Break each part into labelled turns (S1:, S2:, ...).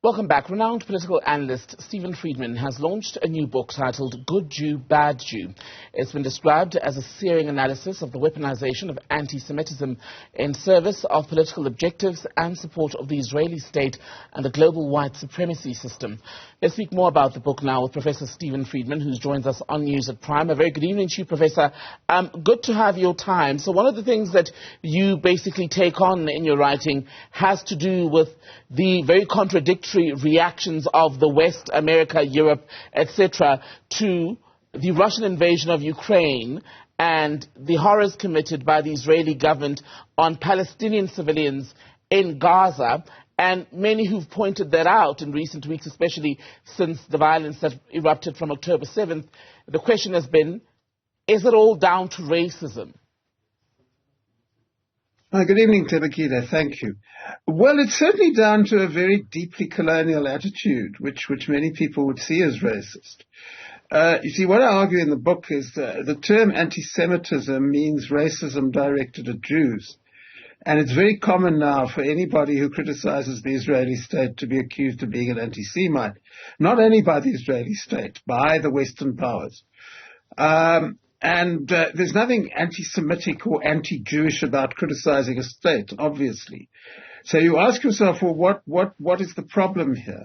S1: Welcome back. Renowned political analyst Steven Friedman has launched a new book titled Good Jew, Bad Jew. It's been described as a searing analysis of the weaponization of anti-Semitism in service of political objectives and support of the Israeli state and the global white supremacy system. Let's speak more about the book now with Professor Steven Friedman, who joins us on News at Prime. A very good evening to you, Professor. Good to have your time. So one of the things that you basically take on in your writing has to do with the very contradictory reactions of the West, America, Europe, etc., to the Russian invasion of Ukraine and the horrors committed by the Israeli government on Palestinian civilians in Gaza. And many who've pointed that out in recent weeks, especially since the violence that erupted from October 7th, the question has been, is it all down to racism?
S2: Good evening, Thembekile. Thank you. Well, it's certainly down to a very deeply colonial attitude, which many people would see as racist. You see, what I argue in the book is the term anti-Semitism means racism directed at Jews. And it's very common now for anybody who criticizes the Israeli state to be accused of being an anti-Semite. Not only by the Israeli state, by the Western powers. And there's nothing anti-Semitic or anti-Jewish about criticizing a state, obviously. So you ask yourself, well, what is the problem here?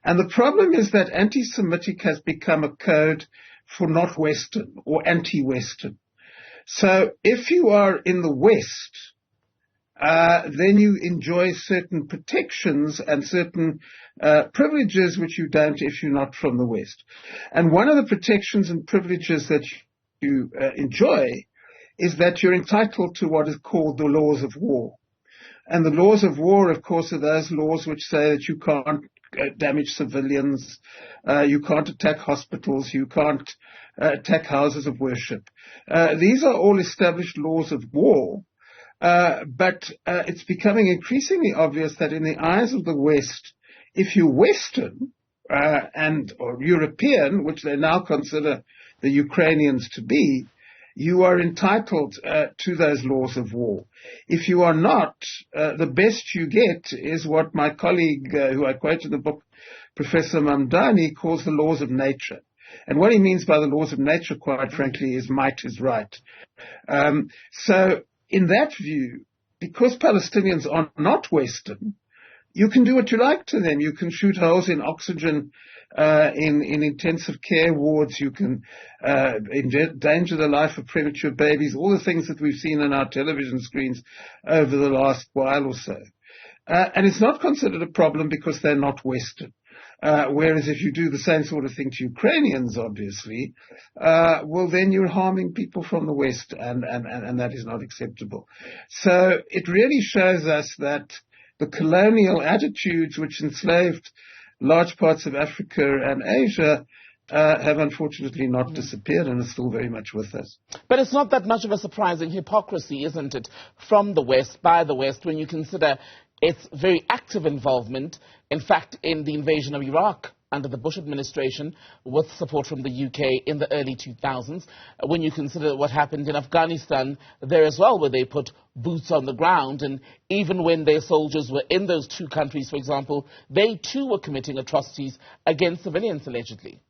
S2: And the problem is that anti-Semitic has become a code for not Western or anti-Western. So if you are in the West, then you enjoy certain protections and certain privileges which you don't if you're not from the West. And one of the protections and privileges that you enjoy is that you're entitled to what is called the laws of war. And the laws of war, of course, are those laws which say that you can't damage civilians, you can't attack hospitals, you can't attack houses of worship. These are all established laws of war, but it's becoming increasingly obvious that in the eyes of the West, if you're Western or European, which they now consider the Ukrainians to be, you are entitled to those laws of war. If you are not, the best you get is what my colleague, who I quote in the book, Professor Mamdani, calls the laws of nature. And what he means by the laws of nature, quite frankly, is might is right. So in that view, because Palestinians are not Western, you can do what you like to them. You can shoot holes in oxygen in intensive care wards. You can endanger the life of premature babies, all the things that we've seen on our television screens over the last while or so. And it's not considered a problem because they're not Western. Whereas if you do the same sort of thing to Ukrainians, obviously, well, then you're harming people from the West, and that is not acceptable. So it really shows us that the colonial attitudes which enslaved large parts of Africa and Asia have unfortunately not disappeared and are still very much with us.
S1: But it's not that much of a surprising hypocrisy, isn't it, from the West, by the West, when you consider its very active involvement, in fact, in the invasion of Iraq under the Bush administration with support from the UK in the early 2000s, when you consider what happened in Afghanistan there as well, where they put boots on the ground, and even when their soldiers were in those two countries, for example, they too were committing atrocities against civilians, allegedly.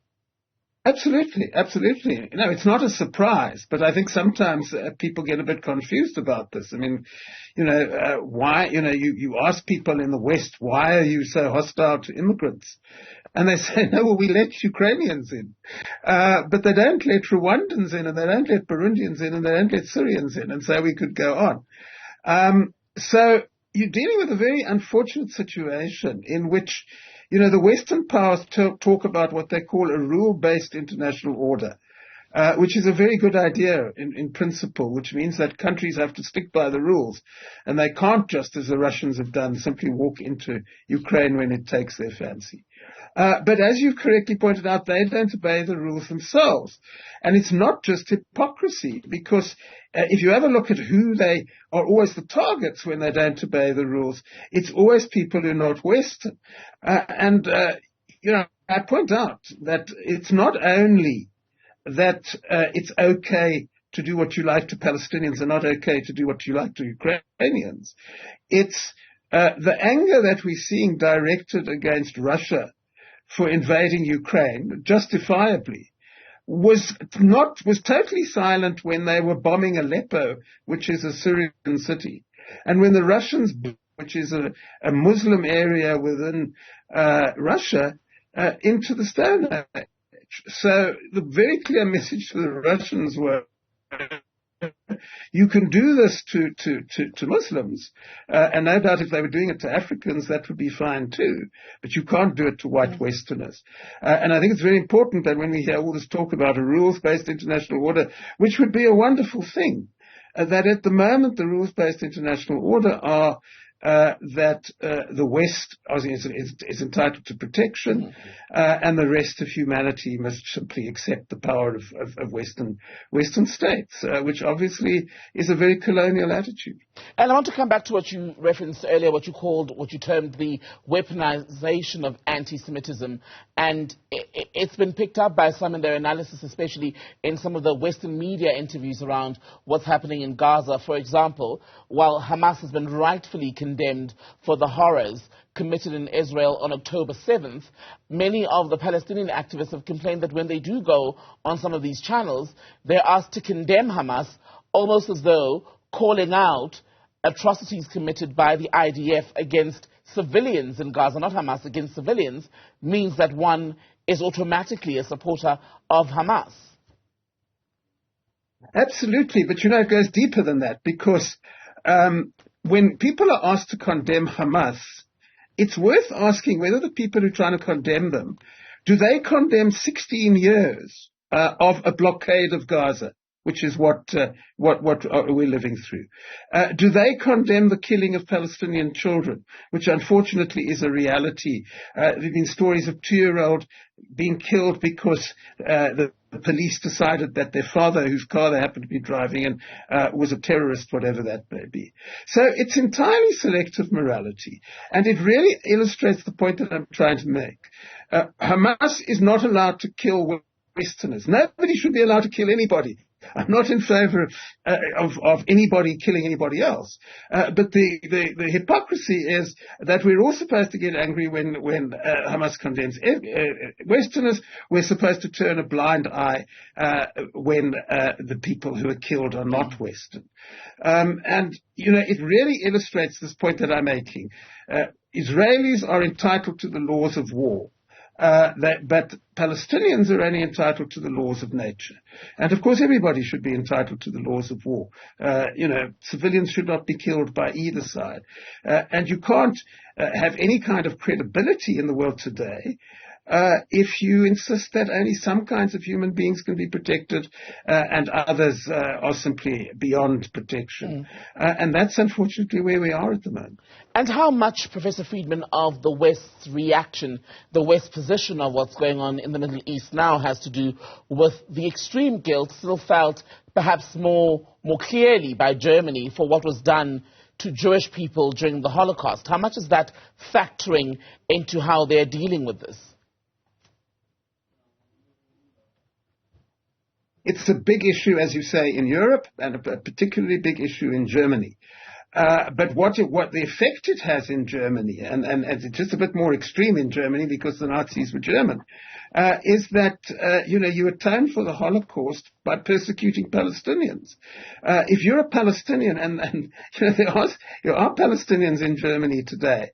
S2: Absolutely, absolutely. No, it's not a surprise, but I think sometimes people get a bit confused about this. I mean, why, you ask people in the West, why are you so hostile to immigrants? And they say, no, well, we let Ukrainians in. But they don't let Rwandans in, and they don't let Burundians in, and they don't let Syrians in, and so we could go on. So you're dealing with a very unfortunate situation in which the Western powers talk about what they call a rule-based international order, which is a very good idea in principle, which means that countries have to stick by the rules. And they can't just, as the Russians have done, simply walk into Ukraine when it takes their fancy. But as you've correctly pointed out, they don't obey the rules themselves. And it's not just hypocrisy, because if you have a look at who they are always the targets when they don't obey the rules, it's always people who are not Western. I point out that it's not only that it's okay to do what you like to Palestinians and not okay to do what you like to Ukrainians. It's the anger that we're seeing directed against Russia for invading Ukraine, justifiably, was totally silent when they were bombing Aleppo, which is a Syrian city, and when the Russians, which is a Muslim area within Russia, into the Stone Age. So the very clear message to the Russians was, you can do this to Muslims, and no doubt if they were doing it to Africans, that would be fine too, but you can't do it to white Westerners. And I think it's very important that when we hear all this talk about a rules-based international order, which would be a wonderful thing, that at the moment the rules-based international order are that the West is entitled to protection, and the rest of humanity must simply accept the power of Western states, which obviously is a very colonial attitude.
S1: And I want to come back to what you referenced earlier, what you termed the weaponization of anti-Semitism, and it's been picked up by some in their analysis, especially in some of the Western media interviews around what's happening in Gaza. For example, while Hamas has been rightfully condemned for the horrors committed in Israel on October 7th, many of the Palestinian activists have complained that when they do go on some of these channels, they're asked to condemn Hamas almost as though calling out atrocities committed by the IDF against civilians in Gaza, not Hamas, against civilians, means that one is automatically a supporter of Hamas.
S2: Absolutely, but it goes deeper than that, because when people are asked to condemn Hamas, it's worth asking whether the people who are trying to condemn them, do they condemn 16 years of a blockade of Gaza, which is what we're living through? Do they condemn the killing of Palestinian children, which unfortunately is a reality? There have been stories of 2-year-old being killed because the police decided that their father, whose car they happened to be driving in, was a terrorist, whatever that may be. So it's entirely selective morality, and it really illustrates the point that I'm trying to make. Hamas is not allowed to kill Westerners. Nobody should be allowed to kill anybody. I'm not in favor of anybody killing anybody else. But the hypocrisy is that we're all supposed to get angry when Hamas condemns Westerners. We're supposed to turn a blind eye when the people who are killed are not Western. And it really illustrates this point that I'm making. Israelis are entitled to the laws of war. But Palestinians are only entitled to the laws of nature. And of course everybody should be entitled to the laws of war. Civilians should not be killed by either side. And you can't have any kind of credibility in the world today if you insist that only some kinds of human beings can be protected and others are simply beyond protection. And that's unfortunately where we are at the moment.
S1: And how much, Professor Friedman, of the West's reaction, the West's position of what's going on in the Middle East now has to do with the extreme guilt still felt perhaps more clearly by Germany for what was done to Jewish people during the Holocaust? How much is that factoring into how they're dealing with this?
S2: It's a big issue, as you say, in Europe, and a particularly big issue in Germany. But what the effect it has in Germany, and it's just a bit more extreme in Germany because the Nazis were German, is that, you atone for the Holocaust by persecuting Palestinians. If you're a Palestinian, and there are Palestinians in Germany today,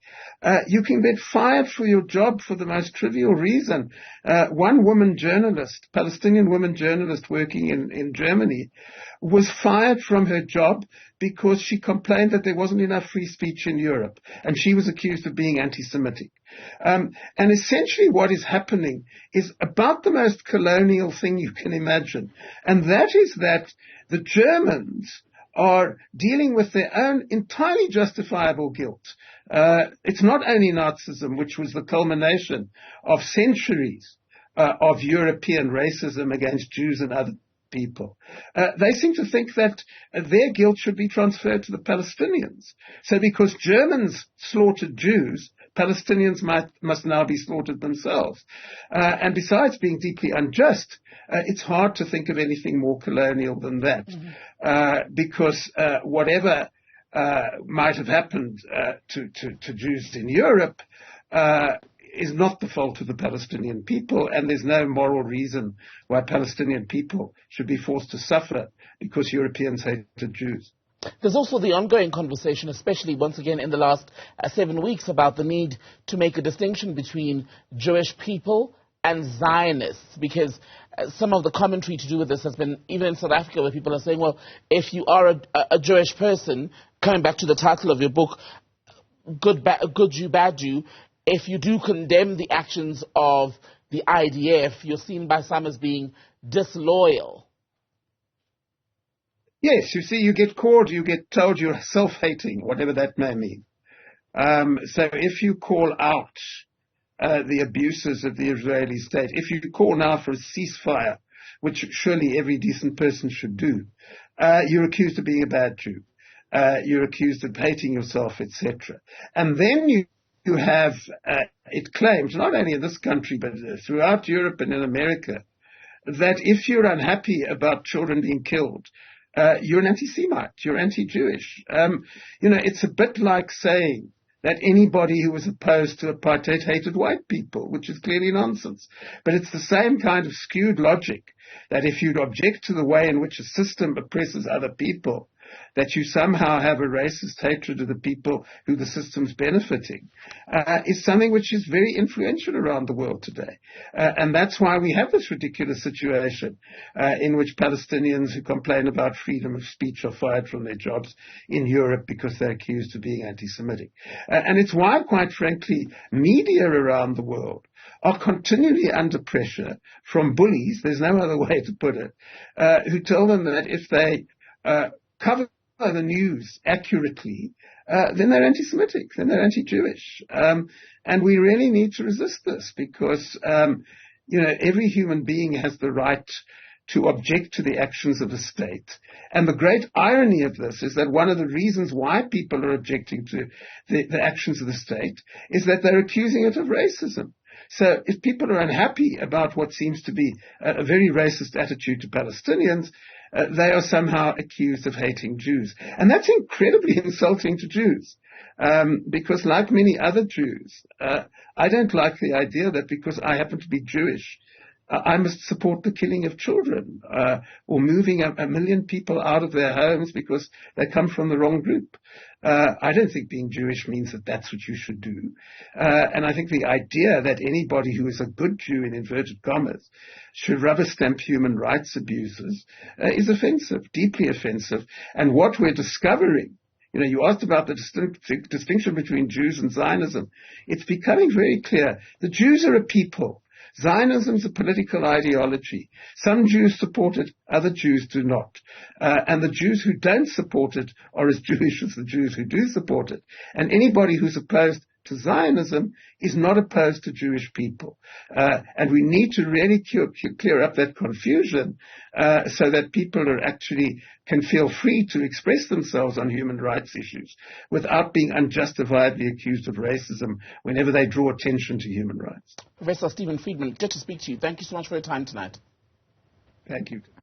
S2: you can get fired for your job for the most trivial reason. One woman journalist, Palestinian woman journalist working in Germany, was fired from her job because she complained that there wasn't enough free speech in Europe, and she was accused of being anti-Semitic. And essentially what is happening is about the most colonial thing you can imagine, and that is that the Germans are dealing with their own entirely justifiable guilt. It's not only Nazism, which was the culmination of centuries of European racism against Jews and other people. They seem to think that their guilt should be transferred to the Palestinians. So because Germans slaughtered Jews, Palestinians must now be slaughtered themselves. And besides being deeply unjust, it's hard to think of anything more colonial than that. Because whatever might have happened to Jews in Europe is not the fault of the Palestinian people, and there's no moral reason why Palestinian people should be forced to suffer because Europeans hated Jews.
S1: There's also the ongoing conversation, especially once again in the last 7 weeks, about the need to make a distinction between Jewish people and Zionists, because some of the commentary to do with this has been, even in South Africa, where people are saying, well, if you are a Jewish person, coming back to the title of your book, Good Jew, Bad Jew, if you do condemn the actions of the IDF, you're seen by some as being disloyal.
S2: Yes, you see, you get told you're self-hating, whatever that may mean. So if you call out the abuses of the Israeli state, if you call now for a ceasefire, which surely every decent person should do, you're accused of being a bad Jew. You're accused of hating yourself, etc. And then you have it claimed, not only in this country, but throughout Europe and in America, that if you're unhappy about children being killed, you're an anti-Semite, you're anti-Jewish. It's a bit like saying that anybody who was opposed to apartheid hated white people, which is clearly nonsense. But it's the same kind of skewed logic that if you'd object to the way in which a system oppresses other people, that you somehow have a racist hatred of the people who the system's benefiting, is something which is very influential around the world today. And that's why we have this ridiculous situation in which Palestinians who complain about freedom of speech are fired from their jobs in Europe because they're accused of being anti-Semitic. And it's why, quite frankly, media around the world are continually under pressure from bullies, there's no other way to put it, who tell them that if they cover the news accurately, then they're anti-Semitic, then they're anti-Jewish. And we really need to resist this because, every human being has the right to object to the actions of the state. And the great irony of this is that one of the reasons why people are objecting to the actions of the state is that they're accusing it of racism. So if people are unhappy about what seems to be a very racist attitude to Palestinians, they are somehow accused of hating Jews. And that's incredibly insulting to Jews, because like many other Jews, I don't like the idea that because I happen to be Jewish, I must support the killing of children, or moving a million people out of their homes because they come from the wrong group. I don't think being Jewish means that that's what you should do. And I think the idea that anybody who is a good Jew, in inverted commas, should rubber stamp human rights abuses is offensive, deeply offensive. And what we're discovering, you asked about the distinction between Jews and Zionism. It's becoming very clear. The Jews are a people. Zionism is a political ideology. Some Jews support it, other Jews do not. And the Jews who don't support it are as Jewish as the Jews who do support it. And anybody who's opposed to Zionism is not opposed to Jewish people. And we need to really clear up that confusion so that people can feel free to express themselves on human rights issues without being unjustifiably accused of racism whenever they draw attention to human rights.
S1: Professor Steven Friedman, good to speak to you. Thank you so much for your time tonight.
S2: Thank you.